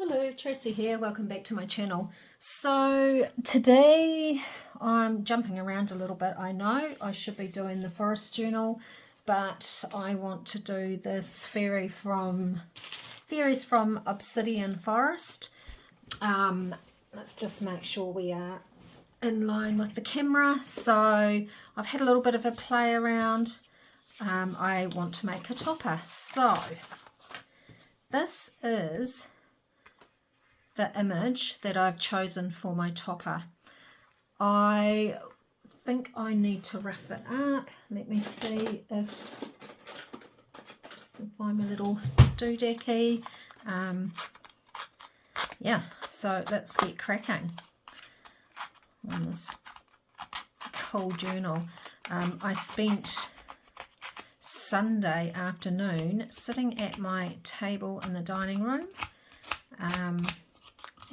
Hello, Tracy here. Welcome back to my channel. So today I'm jumping around a little bit. I know I should be doing the forest journal, but I want to do this Fairies from Obsidian Forest. Let's just make sure we are in line with the camera. So I've had a little bit of a play around. I want to make a topper. So this is the image that I've chosen for my topper. I think I need to rough it up. Let me see if I can find my little doodacky. Yeah, so let's get cracking on this cool journal. I spent Sunday afternoon sitting at my table in the dining room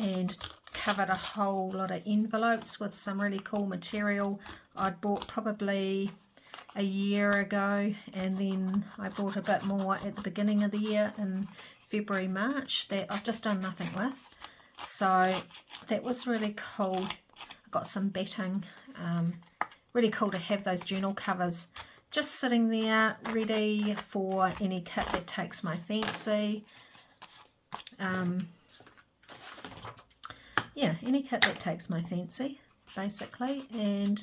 and covered a whole lot of envelopes with some really cool material I'd bought probably a year ago, and then I bought a bit more at the beginning of the year in February, March that I've just done nothing with. So that was really cool. I got some batting. Really cool to have those journal covers just sitting there ready for any kit that takes my fancy. Yeah, any kit that takes my fancy, basically, and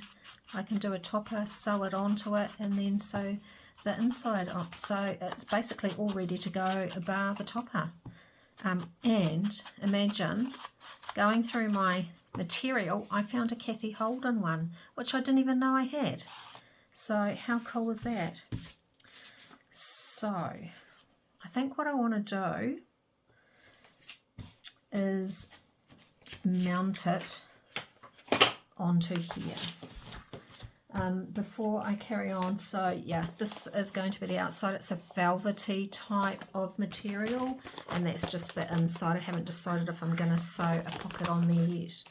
I can do a topper, sew it onto it, and then sew the inside on. So it's basically all ready to go, bar the topper. And imagine going through my material, I found a Kathy Holden one, which I didn't even know I had. So how cool is that? So I think what I want to do is mount it onto here before I carry on. So yeah, this is going to be the outside. It's a velvety type of material, and that's just the inside. I haven't decided if I'm going to sew a pocket on there yet,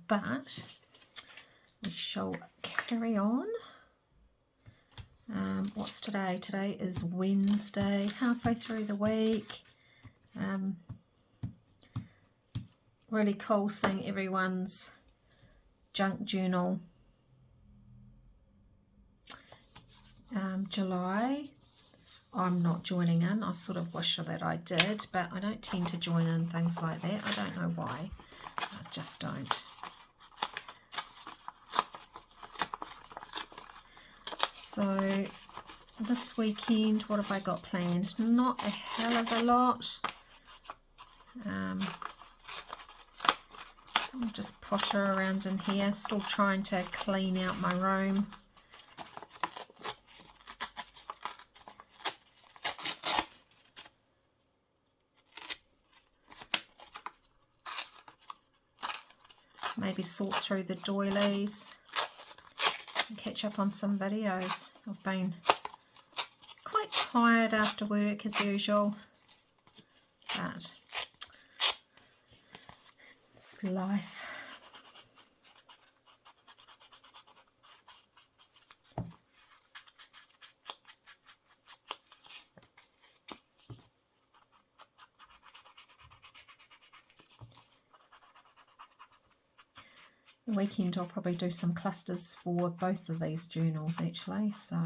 but we shall carry on. What's today? Today is Wednesday, halfway through the week. Really cool seeing everyone's junk journal. July, I'm not joining in. I sort of wish that I did, but I don't tend to join in things like that. I don't know why. I just don't. So this weekend, what have I got planned? Not a hell of a lot. I'll just potter around in here, still trying to clean out my room. Maybe sort through the doilies and catch up on some videos. I've been quite tired after work as usual, but it's life. The weekend I'll probably do some clusters for both of these journals actually, so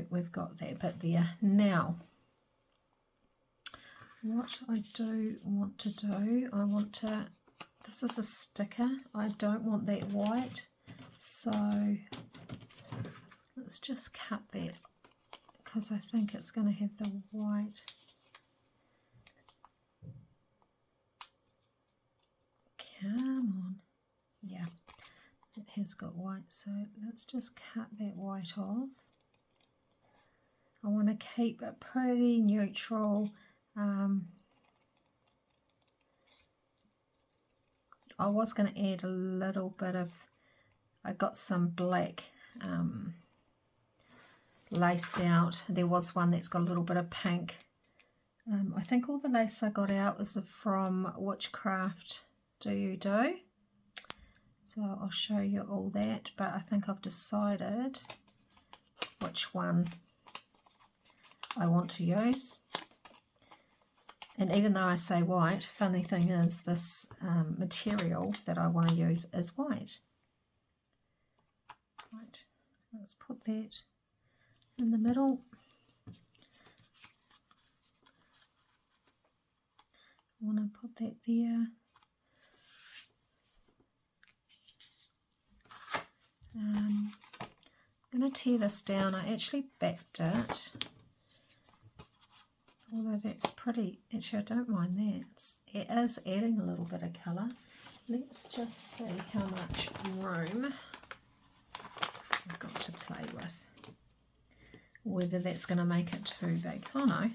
we've got that bit there. Now what I do want to do, this is a sticker, I don't want that white, so let's just cut that because I think it's going to have the white. Come on. Yeah, it has got white, so let's just cut that white off. I want to keep it pretty neutral. I was going to add a little bit of, I got some black lace out. There was one that's got a little bit of pink. I think all the lace I got out was from Witchcraft Do You Do. So I'll show you all that, but I think I've decided which one I want to use. And even though I say white, funny thing is this material that I want to use is white. Right, let's put that in the middle. I want to put that there. I'm going to tear this down. I actually backed it, although that's pretty. Actually, I don't mind that. It is adding a little bit of colour. Let's just see how much room I've got to play with. Whether that's going to make it too big. Oh no,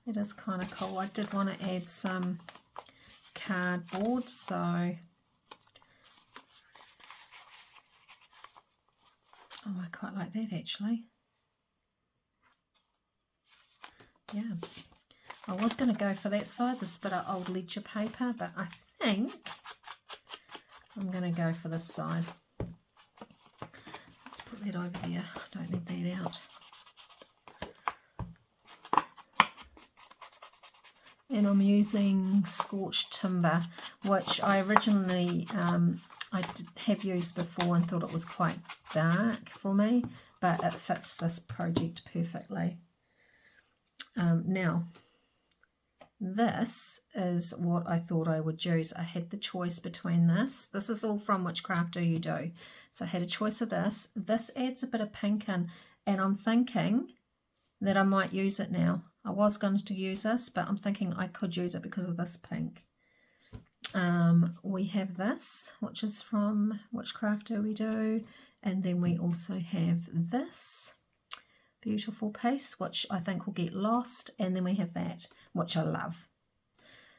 it is kind of cool. I did want to add some cardboard, so oh, I quite like that actually. Yeah, I was going to go for that side, this bit of old ledger paper, but I think I'm going to go for this side. Let's put that over there. I don't need that out. And I'm using scorched timber, which I originally have used before and thought it was quite dark for me, but it fits this project perfectly. Now, this is what I thought I would use. I had the choice between this. This is all from Which Craft Do You Do? So I had a choice of this. This adds a bit of pink in, and I'm thinking that I might use it now. I was going to use this, but I'm thinking I could use it because of this pink. We have this, which is from Which Craft Do We Do? And then we also have this beautiful piece, which I think will get lost. And then we have that, which I love.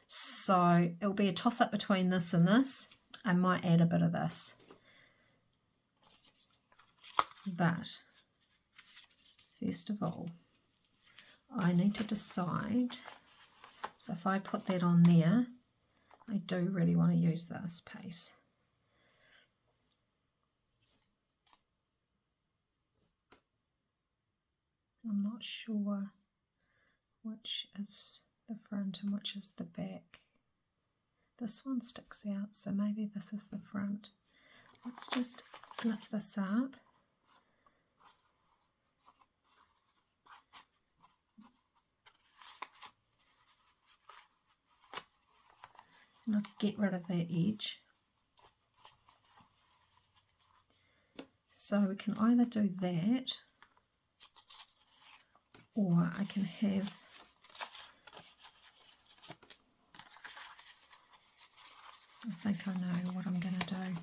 So it'll be a toss-up between this and this. I might add a bit of this. But first of all, I need to decide. So if I put that on there, I do really want to use this piece. I'm not sure which is the front and which is the back. This one sticks out, so maybe this is the front. Let's just lift this up. And I'll get rid of that edge. So we can either do that, or I can have I think I know what I'm going to do.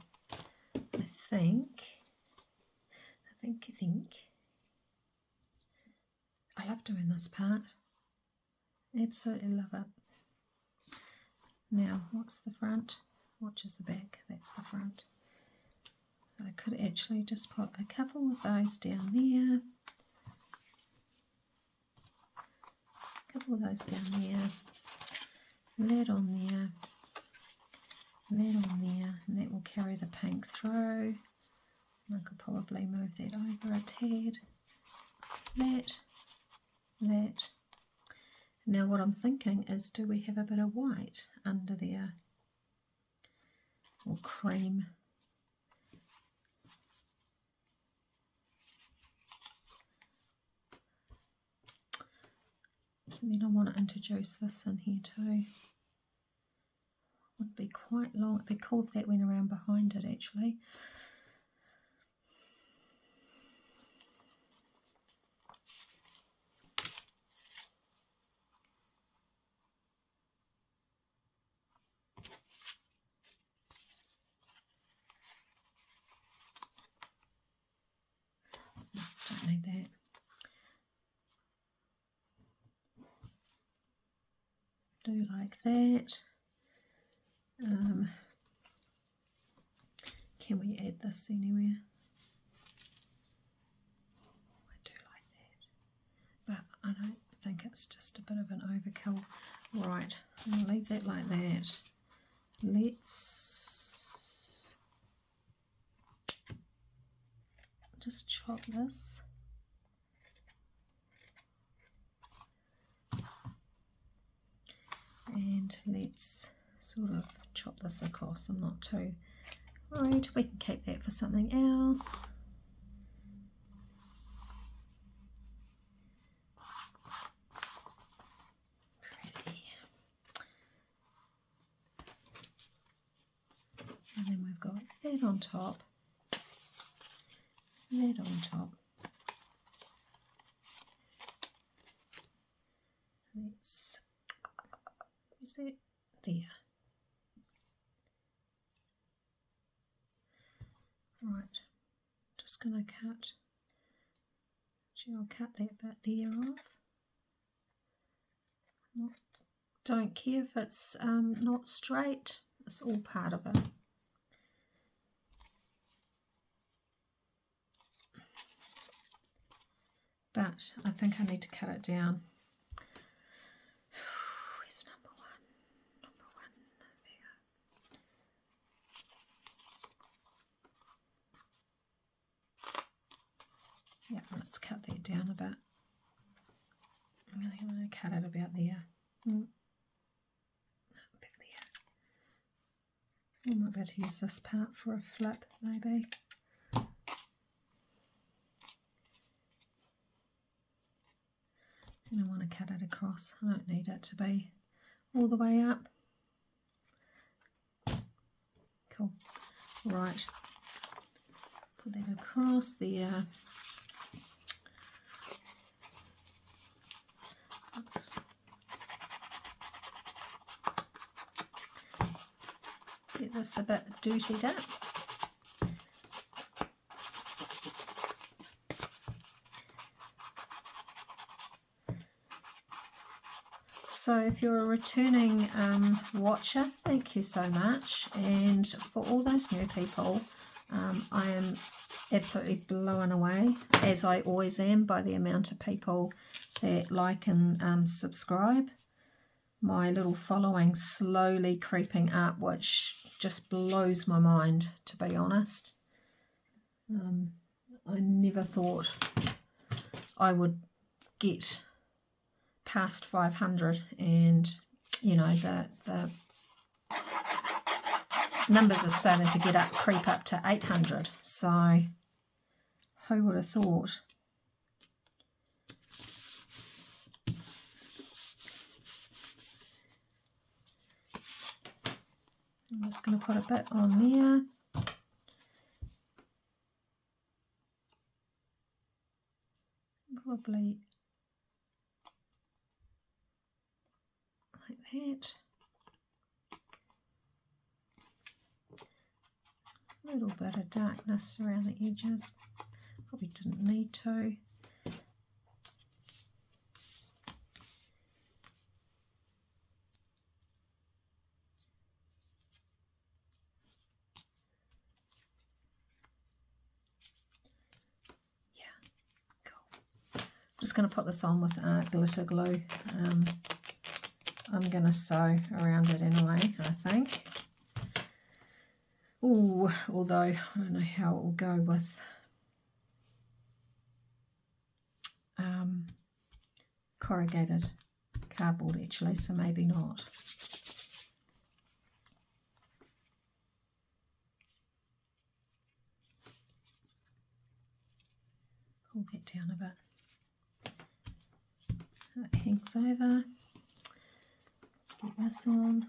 I think I love doing this part. Absolutely love it. Now, what's the front? Which is the back? That's the front. I could actually just put a couple of those down there. A couple of those down there. That on there. That on there. And that will carry the pink through. And I could probably move that over a tad. That. Now what I'm thinking is, do we have a bit of white under there? Or cream? And then I want to introduce this in here too. Would be quite long. It'd be cool if that went around behind it actually. Don't need that. Do like that. Can we add this anywhere? I do like that, but I don't think it's just a bit of an overkill. Right, I'm going to leave that like that. Let's just chop this. And let's sort of chop this across. I'm not too worried. We can keep that for something else. Pretty. And then we've got that on top, that on top. Let's, is that there? Right, just going to cut. Actually, I'll cut that bit there off. Don't care if it's not straight, it's all part of it. But I think I need to cut it down. Where's number one? Number one, there. Yeah, let's cut that down a bit. I'm going to cut it about there. About there. I might be able to use this part for a flip, maybe. And I want to cut it across. I don't need it to be all the way up. Cool. Right. Put that across there. Oops. Get this a bit dirtied up. So if you're a returning watcher, thank you so much. And for all those new people, I am absolutely blown away, as I always am, by the amount of people that like and subscribe. My little following slowly creeping up, which just blows my mind, to be honest. I never thought I would get past 500, and you know, the numbers are starting to creep up to 800, so who would have thought? I'm just going to put a bit on there. Probably like that. A little bit of darkness around the edges. Probably didn't need to. Just going to put this on with glitter glue. I'm going to sew around it anyway, I think. Ooh, although I don't know how it will go with corrugated cardboard actually, so maybe not. Pull that down a bit. It hangs over. Let's get this on.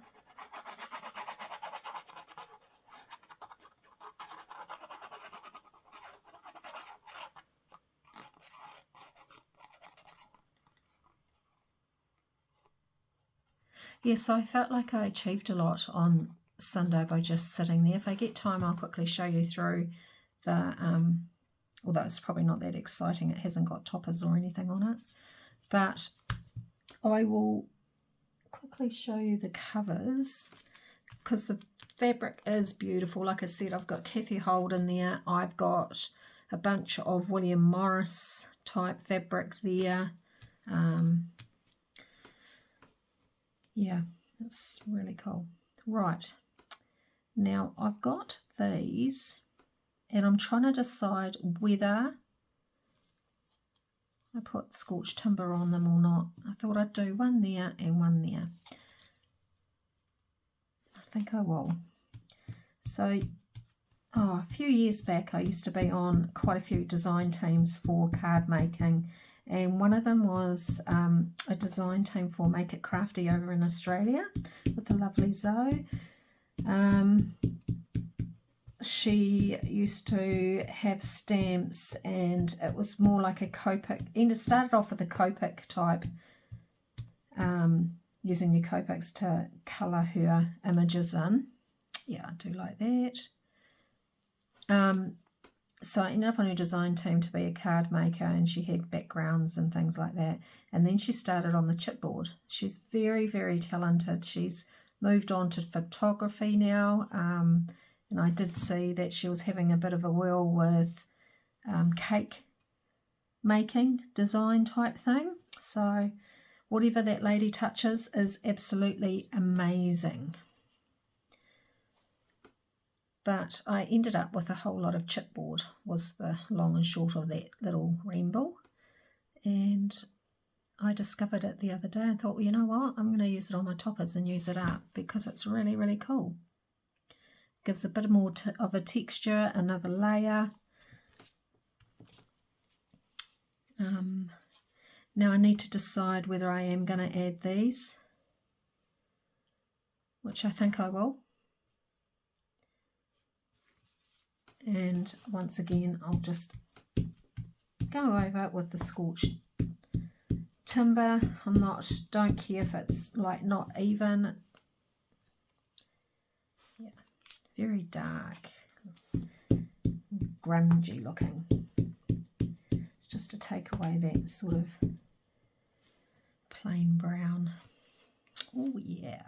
Yes, I felt like I achieved a lot on Sunday by just sitting there. If I get time, I'll quickly show you through the, although it's probably not that exciting, it hasn't got toppers or anything on it. But I will quickly show you the covers, because the fabric is beautiful. Like I said, I've got Kathy Holt in there. I've got a bunch of William Morris type fabric there. Yeah, it's really cool. Right, now I've got these and I'm trying to decide whether I put scorched timber on them or not. I thought I'd do one there and one there. I think I will. So, a few years back I used to be on quite a few design teams for card making, and one of them was a design team for Make It Crafty over in Australia with the lovely Zoe. She used to have stamps, and it was more like a Copic. It started off with a Copic type, using your Copics to colour her images in. Yeah, I do like that. So I ended up on her design team to be a card maker, and she had backgrounds and things like that. And then she started on the chipboard. She's very, very talented. She's moved on to photography now, and I did see that she was having a bit of a whirl with cake making design type thing. So whatever that lady touches is absolutely amazing. But I ended up with a whole lot of chipboard, was the long and short of that little rainbow. And I discovered it the other day and thought, well, you know what, I'm going to use it on my toppers and use it up because it's really, really cool. Gives a bit more of a texture, another layer. Now I need to decide whether I am going to add these, which I think I will. And once again, I'll just go over it with the scorched timber. Don't care if it's like not even. Yeah, very dark, grungy looking. It's just to take away that sort of plain brown. Oh yeah.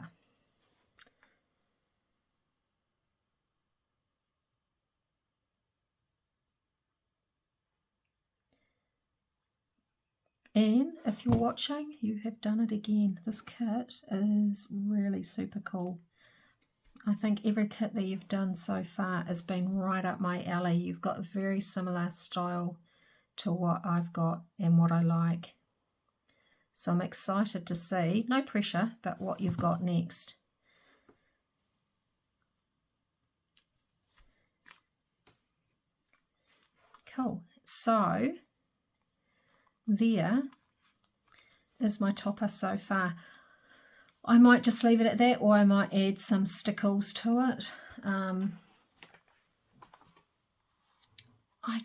And if you're watching, you have done it again. This kit is really super cool. I think every kit that you've done so far has been right up my alley. You've got a very similar style to what I've got and what I like. So I'm excited to see, no pressure, but what you've got next. Cool. So there is my topper so far. I might just leave it at that, or I might add some stickles to it. I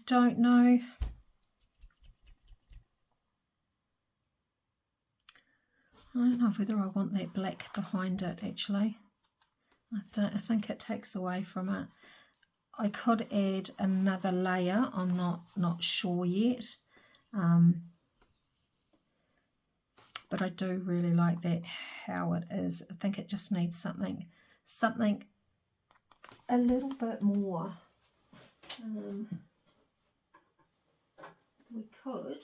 don't know. I don't know whether I want that black behind it actually. I think it takes away from it. I could add another layer, I'm not sure yet. But I do really like that, how it is. I think it just needs something a little bit more. We could,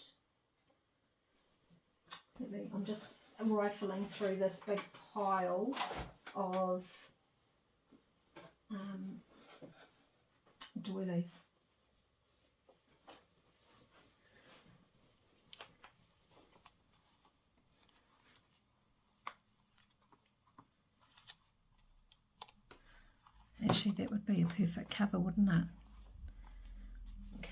I'm just rifling through this big pile of doilies. Actually, that would be a perfect cover, wouldn't it?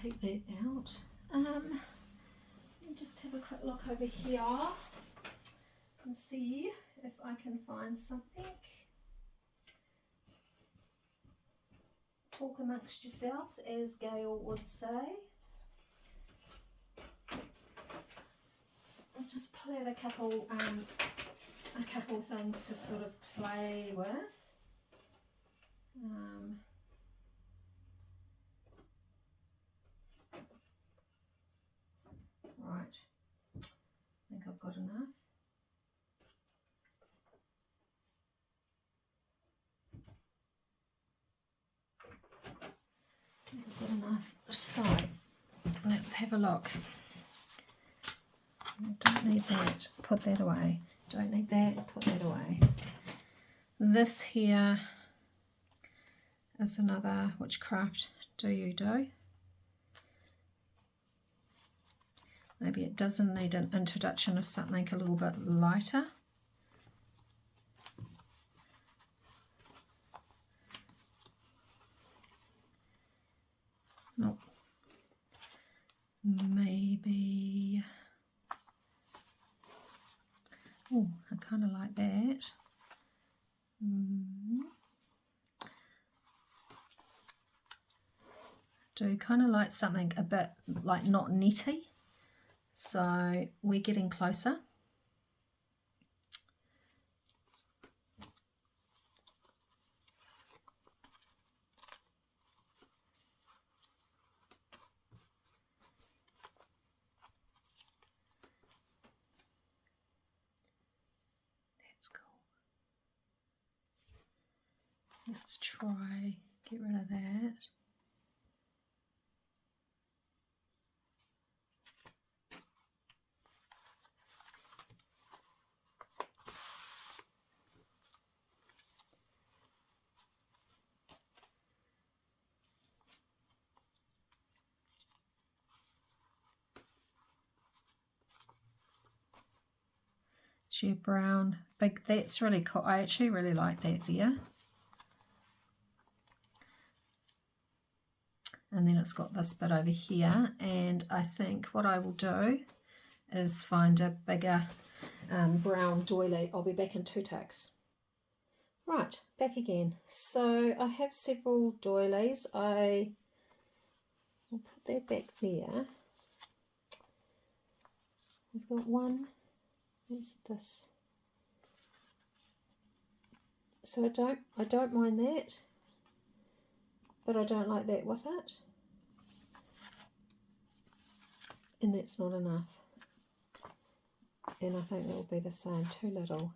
Keep that out. Let me just have a quick look over here and see if I can find something. Talk amongst yourselves, as Gail would say. I'll just pull out a couple things to sort of play with. Right, I think I've got enough. I've got enough. So let's have a look. I don't need that, put that away. Don't need that, put that away. This here is another Witchcraft do you do? Maybe it doesn't need an introduction of something a little bit lighter. Nope. Maybe, oh, I kind of like that. Do kind of like something a bit like not netty. So we're getting closer. That's cool. Let's try get rid of that. Sheer brown, big, that's really cool. I actually really like that there. And then it's got this bit over here, and I think what I will do is find a bigger brown doilie. I'll be back in 2 ticks. Right, back again. So I have several doilies. I will put that back there. We've got one. Where's this? So I don't mind that, but I don't like that with it. And that's not enough. And I think that will be the same, too little.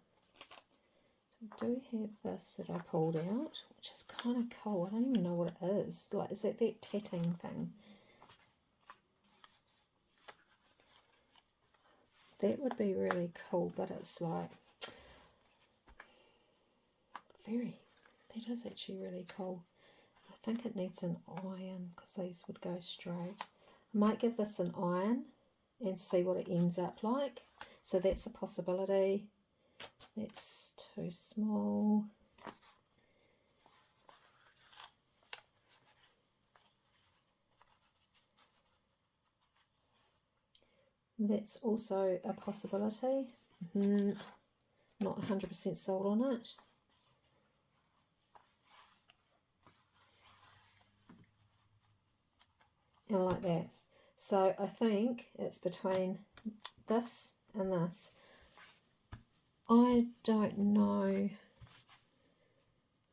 So I do have this that I pulled out, which is kind of cool. I don't even know what it is. Like, is that tatting thing? That would be really cool, but it's like that is actually really cool. I think it needs an iron because these would go straight. I might give this an iron and see what it ends up like. So that's a possibility. That's too small. That's also a possibility. Not 100% sold on it. And I like that. So I think it's between this and this. I don't know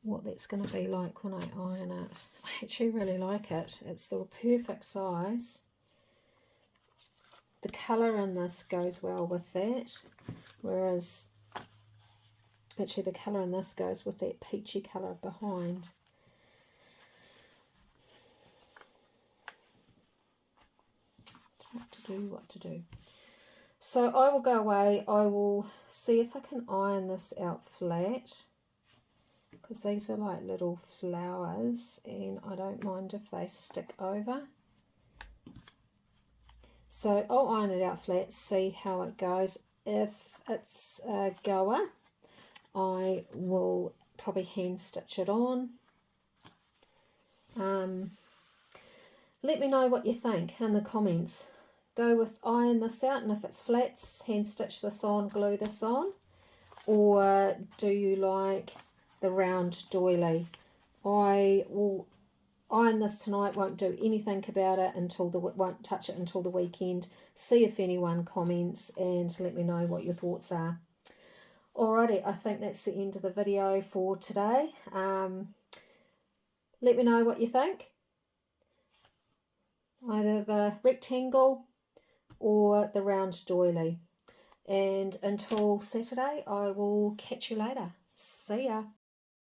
what that's going to be like when I iron it. I actually really like it. It's the perfect size. The colour in this goes well with that, whereas actually the colour in this goes with that peachy colour behind. What to do. So I will go away. I will see if I can iron this out flat, because these are like little flowers and I don't mind if they stick over. So I'll iron it out flat, see how it goes. If it's a goer, I will probably hand stitch it on. Let me know what you think in the comments. Go with iron this out, and if it's flats, hand stitch this on, glue this on, or do you like the round doily? I will iron this tonight, won't do anything about it until won't touch it until the weekend. See if anyone comments and let me know what your thoughts are. Alrighty, I think that's the end of the video for today. Let me know what you think. Either the rectangle or the round doily. And until Saturday, I will catch you later. See ya.